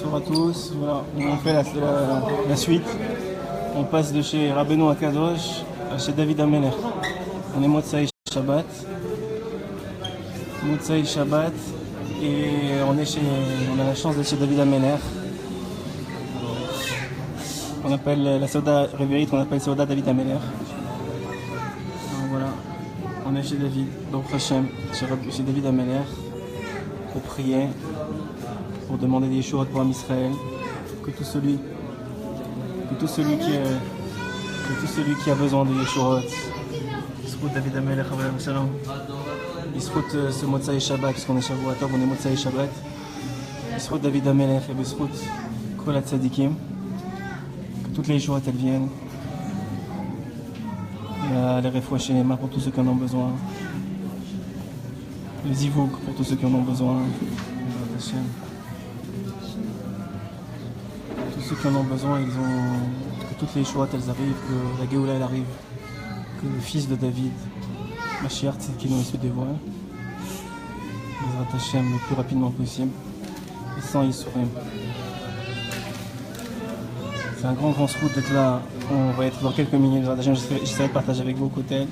Bonsoir à tous. Voilà, on fait la suite. On passe de chez Rabbeinu Akadosh à chez David Ameler. On est Motsai Shabbat. Motsai Shabbat. Et on a la chance d'être chez David Ameler. On appelle la Soda Révérite, on appelle Soda David Ameler. Donc voilà, on est chez David, donc Hachem, chez David Ameler, pour prier, pour demander des Yeshua pour Israël, que tout celui qui a besoin de Yeshua, il se route David Ameler, il se route ce Motsai Shabbat, puisqu'on est Shavuot, on est Motsai Shabbat, il se route David Ameler, et il se route Kol HaTzadikim, que toutes les Yeshua elles viennent. Il y a les refouach chez les mains pour tous ceux qui en ont besoin. Les zivouk pour tous ceux qui en ont besoin. Tous ceux qui en ont besoin, que toutes les Yeshuot elles arrivent, que la Géoula elle arrive, que le fils de David, Mashiach Tzidkenu se dévoile. Bezrat Hashem le plus rapidement possible. Et sans Yisroim. C'est un grand route d'être là. On va être dans quelques minutes. J'essaierai de partager avec vous au côté.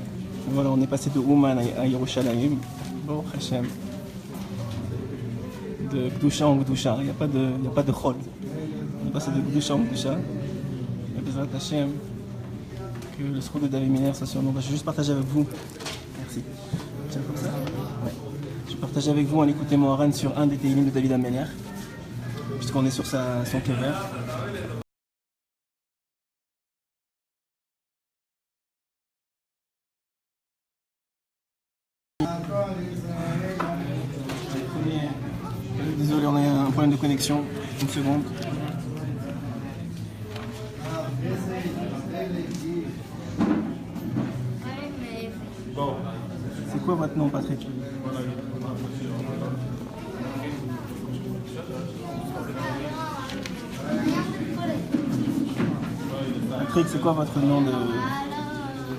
Voilà, on est passé de Ouman à Yerushalayim. Bon, Hashem. De Gdusha en Gdusha. Il n'y a pas de Chol. On est passé de Gdusha en Gdusha. Et Bezrat Hashem, que le route de David Miller soit sur nous. Je vais juste partager avec vous. Merci. Tiens, comme ça. Ouais. Je vais partager avec vous en écoutant Moharan sur un des Télim de David Ameler. Puisqu'on est sur son kever. Désolé, on a un problème de connexion. Une seconde. Bon. C'est quoi votre nom, Patrick? Patrick, c'est quoi votre nom de...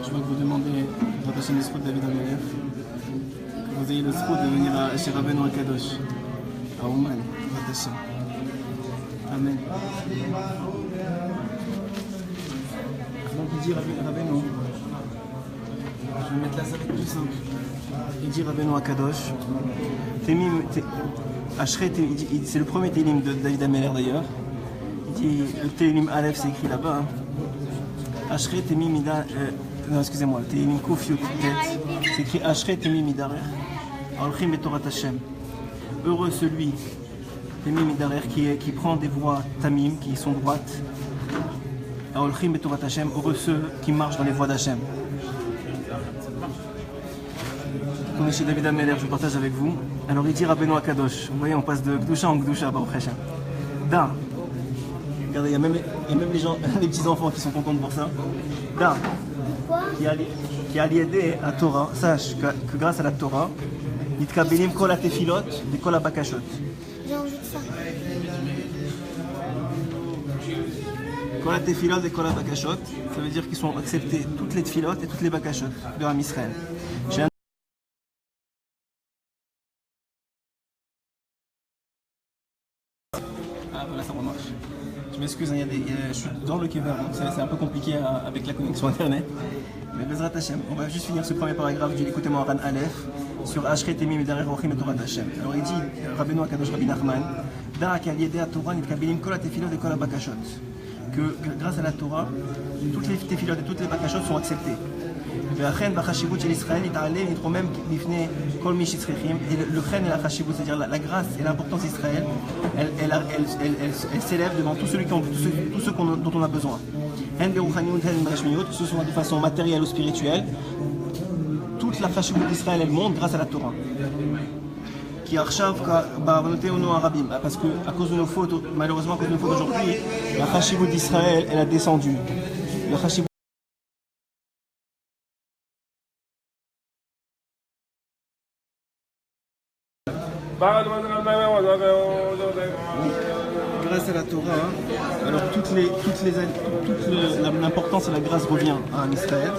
Je vais vous demander votre chaîne de Srout David Ameler. Que vous ayez le Srout de venir chez Rabbeinu Akadosh. À Ouman, Hashem. Amen. Donc il dit Rabbeinu. Je vais mettre là, ça va être plus simple. Il dit Rabbeinu Akadosh. C'est le premier Télim de David Ameler d'ailleurs. Il dit, le Télim Aleph c'est écrit là-bas. Ashre Temi Mida. Non, excusez-moi, Télim Kofiut. C'est écrit Ashre Temi Midarer. Alchim et Torah Hashem. Heureux celui qui prend des voies tamim, qui sont droites. Aolchim et Torah Hashem, heureux ceux qui marchent dans les voies d'Hashem. On est chez David Ameler, je partage avec vous. Alors il dit Rabbeinu Akadosh. Vous voyez, on passe de Gdusha en Gdusha, Baruch Hashem. Da. Regardez, il y a même les petits enfants qui sont contents de voir ça. Da. Qui a lié à Torah. Sache que grâce à la Torah, Nitkabelim kol hatefilot de kol habakashot. J'ai envie de ça. Kol hatefilot de kol habakashot, ça veut dire qu'ils sont acceptés toutes les tefilot et toutes les bakashot de Am Israël. Ah voilà, ça remarche. Je m'excuse, je suis dans le kever, donc c'est un peu compliqué avec la connexion internet. Mais Bezrat Hashem, on va juste finir ce premier paragraphe du Likutei Moharan Aleph sur Ashre Temi Midarer Rochim et Torah Hashem. Alors il dit, Rabbeinu Akadosh Rabbi Nachman, Da ki al yedei Torah nitkabelim kol hatefilot et kol habakashot. Que grâce à la Torah, toutes les tefilot et toutes les bakashot sont acceptées. והחן בחשיבות של ישראל יתעלה ויתרומם בפני כל מי שצריכים. Le chen et la chashivut, c'est-à-dire la grâce et l'importance d'Israël, elle s'élève devant tous ceux dont on a besoin. Hen beruchaniyut, hen bereshmiyut, que ce soit de façon matérielle ou spirituelle. Toute la chashivut d'Israël, elle monte grâce à la Torah. Qui archav ba'avonoteinu harabim, parce que à cause de nos fautes, malheureusement à cause de nos fautes aujourd'hui, la chashivut d'Israël, elle a descendu. La chashivut grâce à la Torah, alors l'importance et la grâce revient à Israël.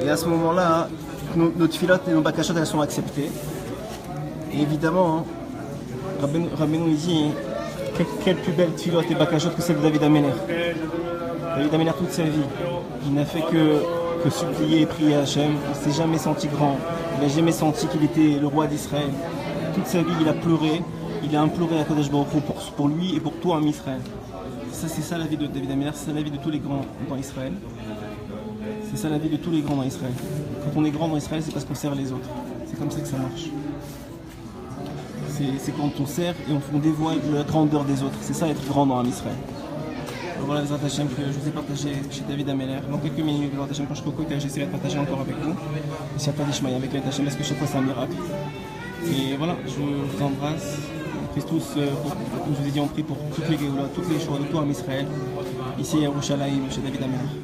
Et à ce moment-là, nos tfilotes et nos bakashot elles sont acceptées. Et évidemment, Rabbeinu dit Quelle plus belle tfilote et bakashot que celle de David Ameler. David Ameler, toute sa vie, il n'a fait que supplier et prier à Hachem. Il ne s'est jamais senti grand. Il n'a jamais senti qu'il était le roi d'Israël. Toute sa vie, il a pleuré. Il a imploré à Kadosh Baruch Hu pour lui et pour toi en Israël. C'est ça la vie de David Ameler, c'est ça la vie de tous les grands dans Israël. C'est ça la vie de tous les grands dans Israël. Quand on est grand dans Israël, c'est parce qu'on sert les autres. C'est comme ça que ça marche. C'est quand on sert et on dévoile la grandeur des autres. C'est ça être grand dans Israël. Alors voilà les Hachem que je vous ai partagé chez David Ameler. Dans quelques minutes, les Hachem, quand je serai au côté, j'essaierai de partager encore avec vous. Et si après des avec les Hachem, parce que chaque fois c'est un miracle. Et voilà, je vous embrasse. On prie tous, comme je vous ai dit, on prie pour toutes les choses de tout en Israël. Ici à Yerushalayim, chez David Ameler.